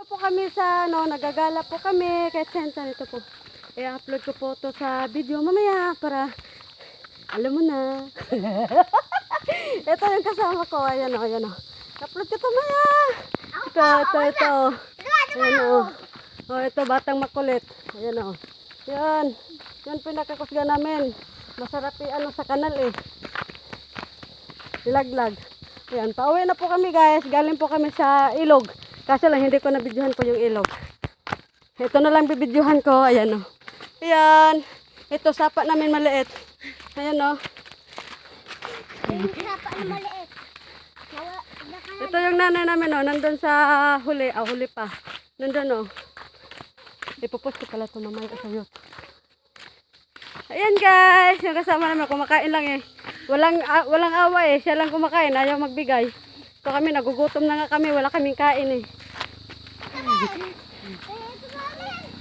Po kami sa nagagala po kami kahit senta nito po. I-upload ko po to sa video mamaya para alam mo na. Ito yung kasama ko. Ayan o, ayan o. Upload ko to maya. Ito. Ayan o. Oh, ito batang makulit. Ayan o. Yan. Yan pinakakusga namin. Masarap sa kanal eh. Ilaglag. Ayan, pauwi na po kami guys. Galing po kami sa ilog. Kaso lang hindi ko nabidyohan po yung ilog. Ito na lang bibidyohan ko. Ayan o. Ayan. Ito sapa namin maliit. Ayan o. Sapa na maliit. Ito yung nanay namin o. Nandun sa huli. Huli pa. Nandun o. Ipopost ko pala ito mamaya sa YouTube. Ayan guys. Yung kasama namin. Kumakain lang eh. Walang awa eh. Siya lang kumakain. Ayaw magbigay. So kami nagugutom na nga kami. Wala kaming kain eh.